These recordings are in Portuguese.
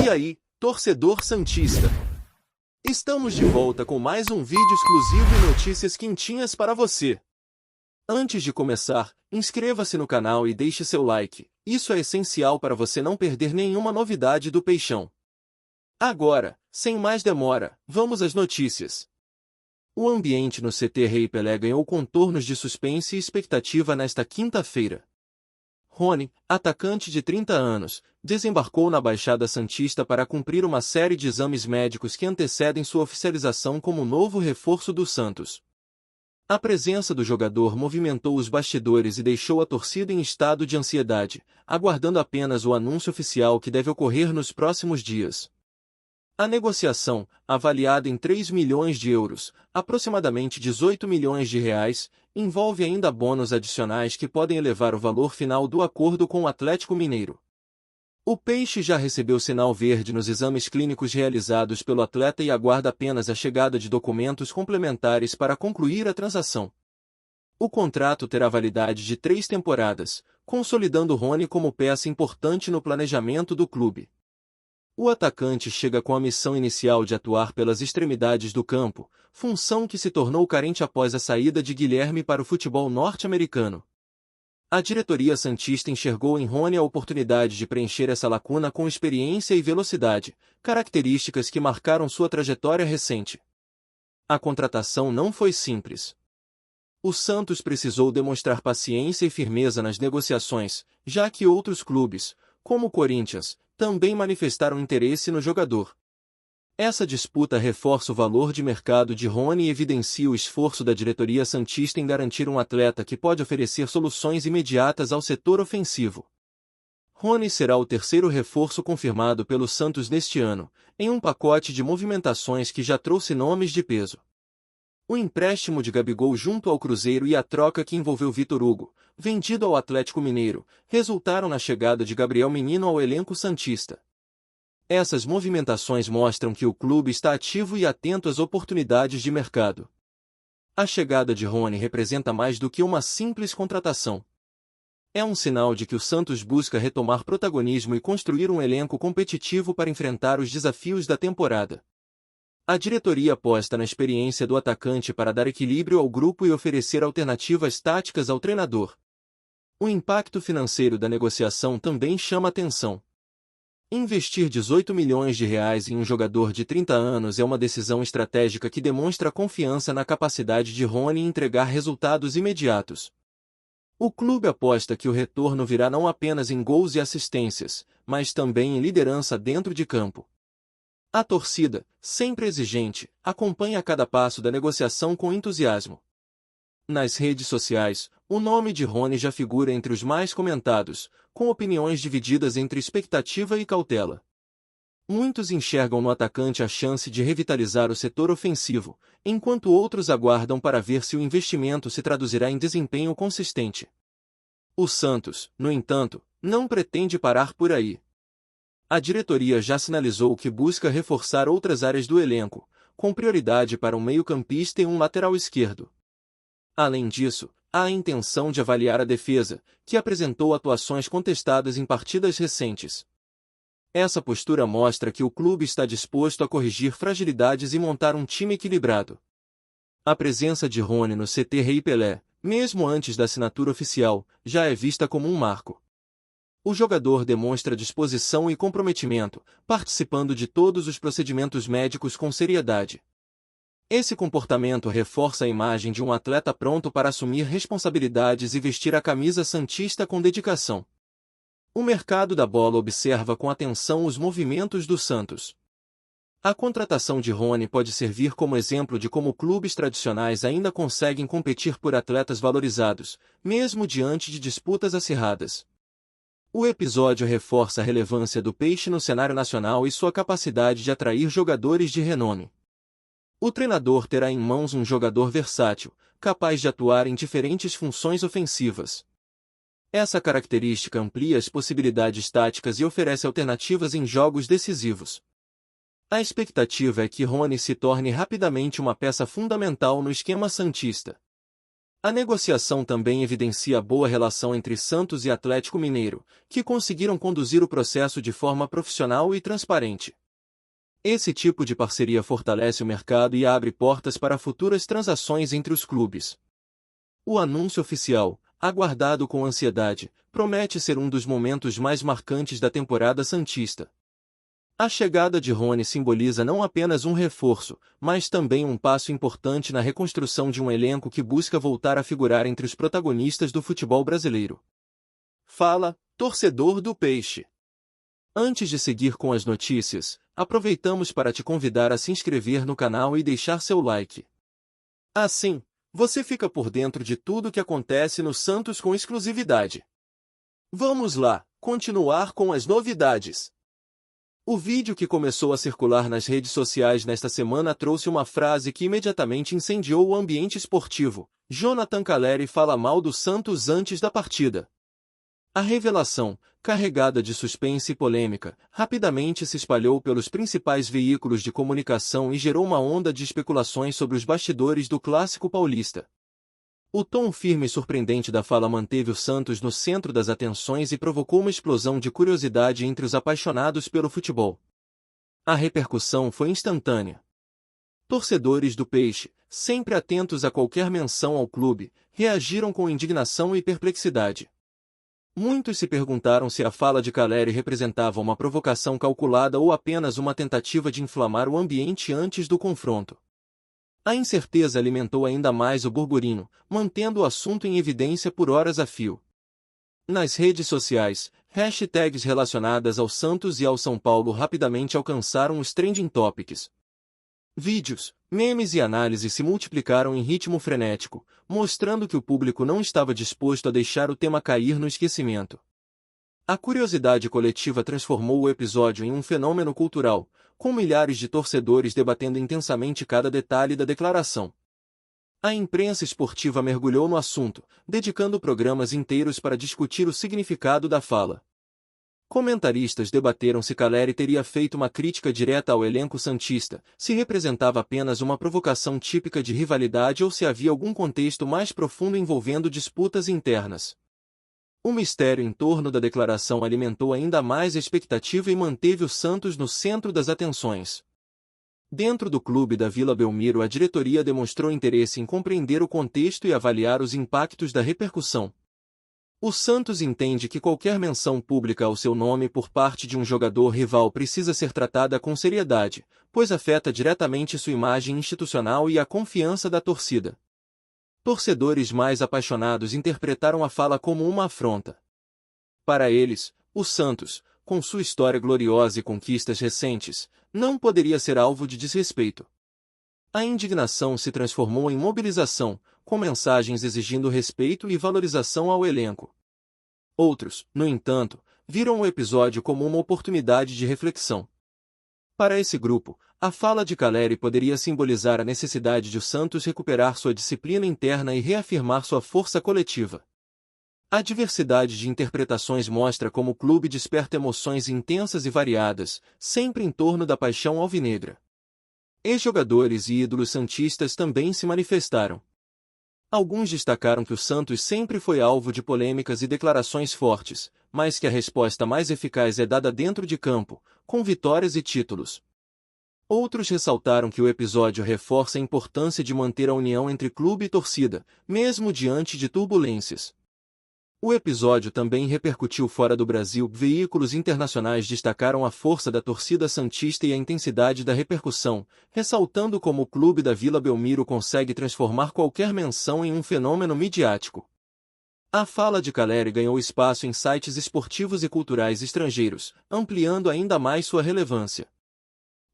E aí, torcedor santista? Estamos de volta com mais um vídeo exclusivo e notícias quentinhas para você. Antes de começar, inscreva-se no canal e deixe seu like. Isso é essencial para você não perder nenhuma novidade do Peixão. Agora, sem mais demora, vamos às notícias. O ambiente no CT Rei Pelé ganhou contornos de suspense e expectativa nesta quinta-feira. Rony, atacante de 30 anos, desembarcou na Baixada Santista para cumprir uma série de exames médicos que antecedem sua oficialização como novo reforço do Santos. A presença do jogador movimentou os bastidores e deixou a torcida em estado de ansiedade, aguardando apenas o anúncio oficial que deve ocorrer nos próximos dias. A negociação, avaliada em 3 milhões de euros, aproximadamente 18 milhões de reais, envolve ainda bônus adicionais que podem elevar o valor final do acordo com o Atlético Mineiro. O Peixe já recebeu sinal verde nos exames clínicos realizados pelo atleta e aguarda apenas a chegada de documentos complementares para concluir a transação. O contrato terá validade de 3 temporadas, consolidando Rony como peça importante no planejamento do clube. O atacante chega com a missão inicial de atuar pelas extremidades do campo, função que se tornou carente após a saída de Guilherme para o futebol norte-americano. A diretoria santista enxergou em Rony a oportunidade de preencher essa lacuna com experiência e velocidade, características que marcaram sua trajetória recente. A contratação não foi simples. O Santos precisou demonstrar paciência e firmeza nas negociações, já que outros clubes, como o Corinthians, também manifestaram interesse no jogador. Essa disputa reforça o valor de mercado de Rony e evidencia o esforço da diretoria santista em garantir um atleta que pode oferecer soluções imediatas ao setor ofensivo. Rony será o terceiro reforço confirmado pelo Santos neste ano, em um pacote de movimentações que já trouxe nomes de peso. O empréstimo de Gabigol junto ao Cruzeiro e a troca que envolveu Vitor Hugo, vendido ao Atlético Mineiro, resultaram na chegada de Gabriel Menino ao elenco santista. Essas movimentações mostram que o clube está ativo e atento às oportunidades de mercado. A chegada de Rony representa mais do que uma simples contratação. É um sinal de que o Santos busca retomar protagonismo e construir um elenco competitivo para enfrentar os desafios da temporada. A diretoria aposta na experiência do atacante para dar equilíbrio ao grupo e oferecer alternativas táticas ao treinador. O impacto financeiro da negociação também chama atenção. Investir 18 milhões de reais em um jogador de 30 anos é uma decisão estratégica que demonstra confiança na capacidade de Rony em entregar resultados imediatos. O clube aposta que o retorno virá não apenas em gols e assistências, mas também em liderança dentro de campo. A torcida, sempre exigente, acompanha cada passo da negociação com entusiasmo. Nas redes sociais, o nome de Rony já figura entre os mais comentados, com opiniões divididas entre expectativa e cautela. Muitos enxergam no atacante a chance de revitalizar o setor ofensivo, enquanto outros aguardam para ver se o investimento se traduzirá em desempenho consistente. O Santos, no entanto, não pretende parar por aí. A diretoria já sinalizou que busca reforçar outras áreas do elenco, com prioridade para um meio-campista e um lateral esquerdo. Além disso, há a intenção de avaliar a defesa, que apresentou atuações contestadas em partidas recentes. Essa postura mostra que o clube está disposto a corrigir fragilidades e montar um time equilibrado. A presença de Rony no CT Rei Pelé, mesmo antes da assinatura oficial, já é vista como um marco. O jogador demonstra disposição e comprometimento, participando de todos os procedimentos médicos com seriedade. Esse comportamento reforça a imagem de um atleta pronto para assumir responsabilidades e vestir a camisa santista com dedicação. O mercado da bola observa com atenção os movimentos do Santos. A contratação de Rony pode servir como exemplo de como clubes tradicionais ainda conseguem competir por atletas valorizados, mesmo diante de disputas acirradas. O episódio reforça a relevância do Peixe no cenário nacional e sua capacidade de atrair jogadores de renome. O treinador terá em mãos um jogador versátil, capaz de atuar em diferentes funções ofensivas. Essa característica amplia as possibilidades táticas e oferece alternativas em jogos decisivos. A expectativa é que Rony se torne rapidamente uma peça fundamental no esquema santista. A negociação também evidencia a boa relação entre Santos e Atlético Mineiro, que conseguiram conduzir o processo de forma profissional e transparente. Esse tipo de parceria fortalece o mercado e abre portas para futuras transações entre os clubes. O anúncio oficial, aguardado com ansiedade, promete ser um dos momentos mais marcantes da temporada santista. A chegada de Rony simboliza não apenas um reforço, mas também um passo importante na reconstrução de um elenco que busca voltar a figurar entre os protagonistas do futebol brasileiro. Fala, torcedor do Peixe! Antes de seguir com as notícias, aproveitamos para te convidar a se inscrever no canal e deixar seu like. Assim, você fica por dentro de tudo o que acontece no Santos com exclusividade. Vamos lá, continuar com as novidades. O vídeo que começou a circular nas redes sociais nesta semana trouxe uma frase que imediatamente incendiou o ambiente esportivo. Jonathan Calleri fala mal do Santos antes da partida. A revelação, carregada de suspense e polêmica, rapidamente se espalhou pelos principais veículos de comunicação e gerou uma onda de especulações sobre os bastidores do clássico paulista. O tom firme e surpreendente da fala manteve o Santos no centro das atenções e provocou uma explosão de curiosidade entre os apaixonados pelo futebol. A repercussão foi instantânea. Torcedores do Peixe, sempre atentos a qualquer menção ao clube, reagiram com indignação e perplexidade. Muitos se perguntaram se a fala de Calleri representava uma provocação calculada ou apenas uma tentativa de inflamar o ambiente antes do confronto. A incerteza alimentou ainda mais o burburinho, mantendo o assunto em evidência por horas a fio. Nas redes sociais, hashtags relacionadas ao Santos e ao São Paulo rapidamente alcançaram os trending topics. Vídeos, memes e análises se multiplicaram em ritmo frenético, mostrando que o público não estava disposto a deixar o tema cair no esquecimento. A curiosidade coletiva transformou o episódio em um fenômeno cultural, com milhares de torcedores debatendo intensamente cada detalhe da declaração. A imprensa esportiva mergulhou no assunto, dedicando programas inteiros para discutir o significado da fala. Comentaristas debateram se Calleri teria feito uma crítica direta ao elenco santista, se representava apenas uma provocação típica de rivalidade ou se havia algum contexto mais profundo envolvendo disputas internas. O mistério em torno da declaração alimentou ainda mais a expectativa e manteve o Santos no centro das atenções. Dentro do clube da Vila Belmiro, a diretoria demonstrou interesse em compreender o contexto e avaliar os impactos da repercussão. O Santos entende que qualquer menção pública ao seu nome por parte de um jogador rival precisa ser tratada com seriedade, pois afeta diretamente sua imagem institucional e a confiança da torcida. Torcedores mais apaixonados interpretaram a fala como uma afronta. Para eles, o Santos, com sua história gloriosa e conquistas recentes, não poderia ser alvo de desrespeito. A indignação se transformou em mobilização, com mensagens exigindo respeito e valorização ao elenco. Outros, no entanto, viram o episódio como uma oportunidade de reflexão. Para esse grupo, a fala de Calleri poderia simbolizar a necessidade de o Santos recuperar sua disciplina interna e reafirmar sua força coletiva. A diversidade de interpretações mostra como o clube desperta emoções intensas e variadas, sempre em torno da paixão alvinegra. Ex-jogadores e ídolos santistas também se manifestaram. Alguns destacaram que o Santos sempre foi alvo de polêmicas e declarações fortes, mas que a resposta mais eficaz é dada dentro de campo, com vitórias e títulos. Outros ressaltaram que o episódio reforça a importância de manter a união entre clube e torcida, mesmo diante de turbulências. O episódio também repercutiu fora do Brasil. Veículos internacionais destacaram a força da torcida santista e a intensidade da repercussão, ressaltando como o clube da Vila Belmiro consegue transformar qualquer menção em um fenômeno midiático. A fala de Calleri ganhou espaço em sites esportivos e culturais estrangeiros, ampliando ainda mais sua relevância.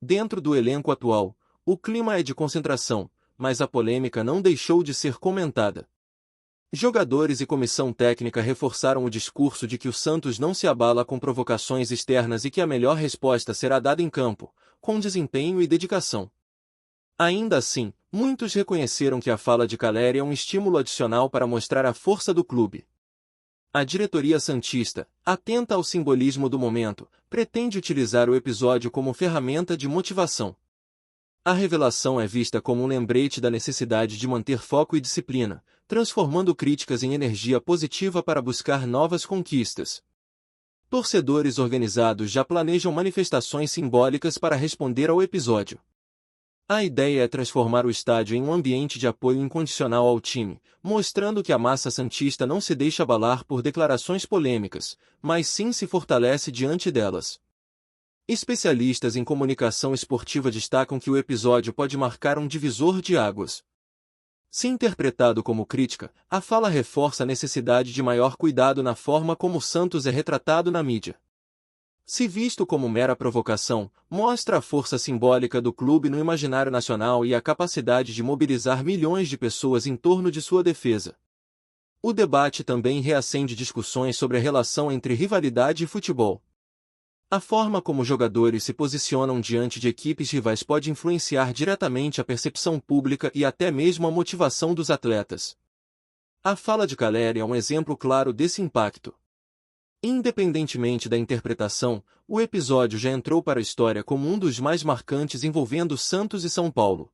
Dentro do elenco atual, o clima é de concentração, mas a polêmica não deixou de ser comentada. Jogadores e comissão técnica reforçaram o discurso de que o Santos não se abala com provocações externas e que a melhor resposta será dada em campo, com desempenho e dedicação. Ainda assim, muitos reconheceram que a fala de Calleri é um estímulo adicional para mostrar a força do clube. A diretoria santista, atenta ao simbolismo do momento, pretende utilizar o episódio como ferramenta de motivação. A revelação é vista como um lembrete da necessidade de manter foco e disciplina, transformando críticas em energia positiva para buscar novas conquistas. Torcedores organizados já planejam manifestações simbólicas para responder ao episódio. A ideia é transformar o estádio em um ambiente de apoio incondicional ao time, mostrando que a massa santista não se deixa abalar por declarações polêmicas, mas sim se fortalece diante delas. Especialistas em comunicação esportiva destacam que o episódio pode marcar um divisor de águas. Se interpretado como crítica, a fala reforça a necessidade de maior cuidado na forma como o Santos é retratado na mídia. Se visto como mera provocação, mostra a força simbólica do clube no imaginário nacional e a capacidade de mobilizar milhões de pessoas em torno de sua defesa. O debate também reacende discussões sobre a relação entre rivalidade e futebol. A forma como jogadores se posicionam diante de equipes rivais pode influenciar diretamente a percepção pública e até mesmo a motivação dos atletas. A fala de Caleri é um exemplo claro desse impacto. Independentemente da interpretação, o episódio já entrou para a história como um dos mais marcantes envolvendo Santos e São Paulo.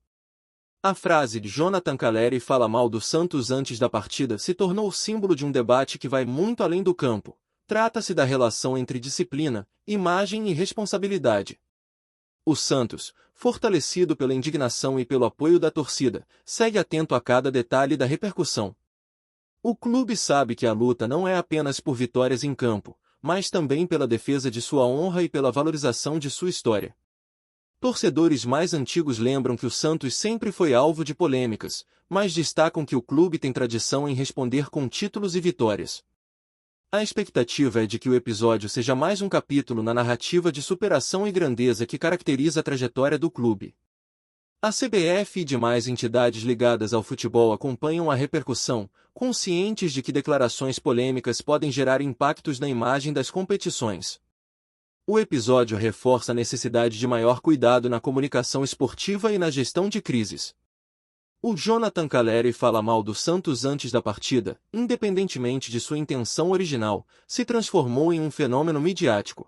A frase de Jonathan Caleri fala mal do Santos antes da partida se tornou símbolo de um debate que vai muito além do campo. Trata-se da relação entre disciplina, imagem e responsabilidade. O Santos, fortalecido pela indignação e pelo apoio da torcida, segue atento a cada detalhe da repercussão. O clube sabe que a luta não é apenas por vitórias em campo, mas também pela defesa de sua honra e pela valorização de sua história. Torcedores mais antigos lembram que o Santos sempre foi alvo de polêmicas, mas destacam que o clube tem tradição em responder com títulos e vitórias. A expectativa é de que o episódio seja mais um capítulo na narrativa de superação e grandeza que caracteriza a trajetória do clube. A CBF e demais entidades ligadas ao futebol acompanham a repercussão, conscientes de que declarações polêmicas podem gerar impactos na imagem das competições. O episódio reforça a necessidade de maior cuidado na comunicação esportiva e na gestão de crises. O Jonathan Caleri fala mal do Santos antes da partida, independentemente de sua intenção original, se transformou em um fenômeno midiático.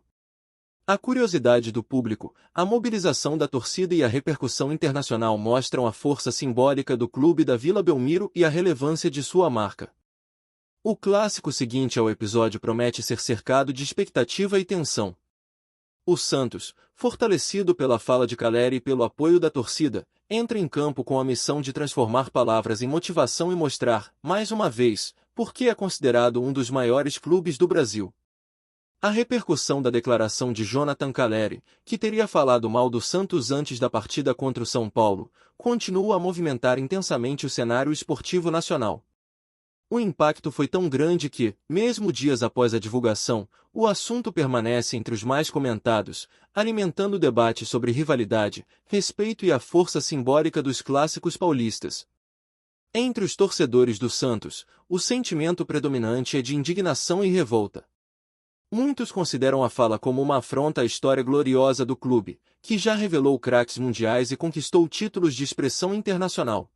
A curiosidade do público, a mobilização da torcida e a repercussão internacional mostram a força simbólica do clube da Vila Belmiro e a relevância de sua marca. O clássico seguinte ao episódio promete ser cercado de expectativa e tensão. O Santos, fortalecido pela fala de Caleri e pelo apoio da torcida, entra em campo com a missão de transformar palavras em motivação e mostrar, mais uma vez, por que é considerado um dos maiores clubes do Brasil. A repercussão da declaração de Jonathan Caleri, que teria falado mal do Santos antes da partida contra o São Paulo, continua a movimentar intensamente o cenário esportivo nacional. O impacto foi tão grande que, mesmo dias após a divulgação, o assunto permanece entre os mais comentados, alimentando o debate sobre rivalidade, respeito e a força simbólica dos clássicos paulistas. Entre os torcedores do Santos, o sentimento predominante é de indignação e revolta. Muitos consideram a fala como uma afronta à história gloriosa do clube, que já revelou craques mundiais e conquistou títulos de expressão internacional.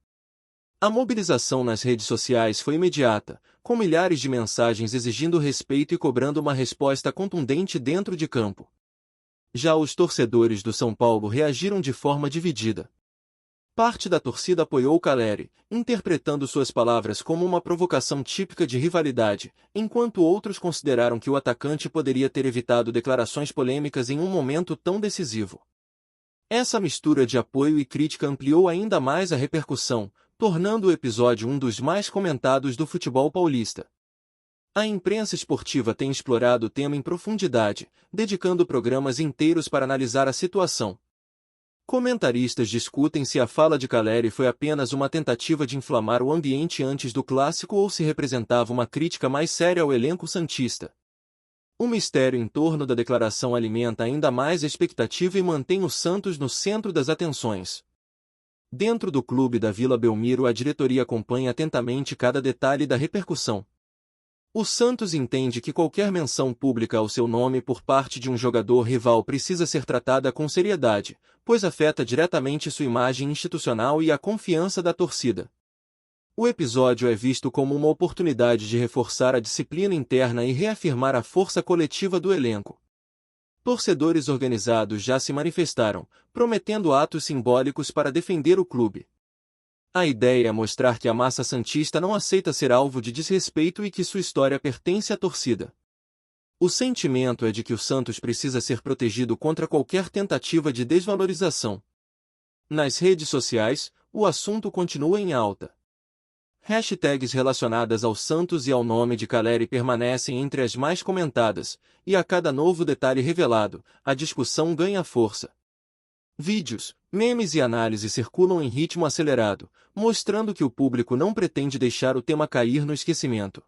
A mobilização nas redes sociais foi imediata, com milhares de mensagens exigindo respeito e cobrando uma resposta contundente dentro de campo. Já os torcedores do São Paulo reagiram de forma dividida. Parte da torcida apoiou Caleri, interpretando suas palavras como uma provocação típica de rivalidade, enquanto outros consideraram que o atacante poderia ter evitado declarações polêmicas em um momento tão decisivo. Essa mistura de apoio e crítica ampliou ainda mais a repercussão, tornando o episódio um dos mais comentados do futebol paulista. A imprensa esportiva tem explorado o tema em profundidade, dedicando programas inteiros para analisar a situação. Comentaristas discutem se a fala de Caleri foi apenas uma tentativa de inflamar o ambiente antes do clássico ou se representava uma crítica mais séria ao elenco santista. O mistério em torno da declaração alimenta ainda mais a expectativa e mantém o Santos no centro das atenções. Dentro do clube da Vila Belmiro, a diretoria acompanha atentamente cada detalhe da repercussão. O Santos entende que qualquer menção pública ao seu nome por parte de um jogador rival precisa ser tratada com seriedade, pois afeta diretamente sua imagem institucional e a confiança da torcida. O episódio é visto como uma oportunidade de reforçar a disciplina interna e reafirmar a força coletiva do elenco. Torcedores organizados já se manifestaram, prometendo atos simbólicos para defender o clube. A ideia é mostrar que a massa santista não aceita ser alvo de desrespeito e que sua história pertence à torcida. O sentimento é de que o Santos precisa ser protegido contra qualquer tentativa de desvalorização. Nas redes sociais, o assunto continua em alta. Hashtags relacionadas ao Santos e ao nome de Caleri permanecem entre as mais comentadas, e a cada novo detalhe revelado, a discussão ganha força. Vídeos, memes e análises circulam em ritmo acelerado, mostrando que o público não pretende deixar o tema cair no esquecimento.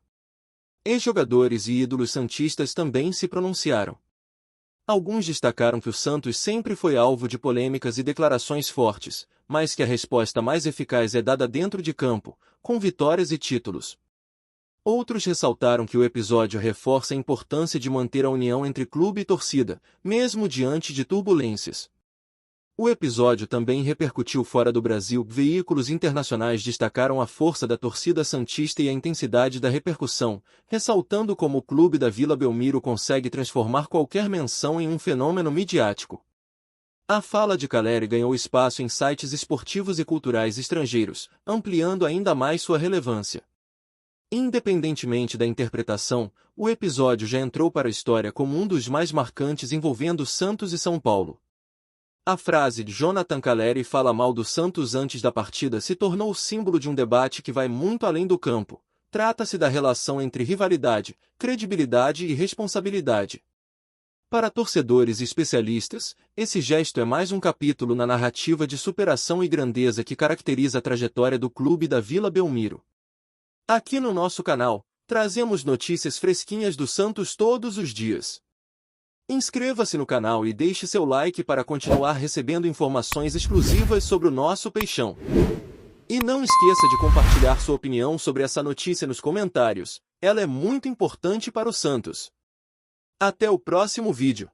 Ex-jogadores e ídolos santistas também se pronunciaram. Alguns destacaram que o Santos sempre foi alvo de polêmicas e declarações fortes, mas que a resposta mais eficaz é dada dentro de campo, com vitórias e títulos. Outros ressaltaram que o episódio reforça a importância de manter a união entre clube e torcida, mesmo diante de turbulências. O episódio também repercutiu fora do Brasil. Veículos internacionais destacaram a força da torcida santista e a intensidade da repercussão, ressaltando como o clube da Vila Belmiro consegue transformar qualquer menção em um fenômeno midiático. A fala de Caleri ganhou espaço em sites esportivos e culturais estrangeiros, ampliando ainda mais sua relevância. Independentemente da interpretação, o episódio já entrou para a história como um dos mais marcantes envolvendo Santos e São Paulo. A frase de Jonathan Caleri fala mal do Santos antes da partida se tornou o símbolo de um debate que vai muito além do campo. Trata-se da relação entre rivalidade, credibilidade e responsabilidade. Para torcedores e especialistas, esse gesto é mais um capítulo na narrativa de superação e grandeza que caracteriza a trajetória do clube da Vila Belmiro. Aqui no nosso canal, trazemos notícias fresquinhas do Santos todos os dias. Inscreva-se no canal e deixe seu like para continuar recebendo informações exclusivas sobre o nosso peixão. E não esqueça de compartilhar sua opinião sobre essa notícia nos comentários, ela é muito importante para o Santos. Até o próximo vídeo.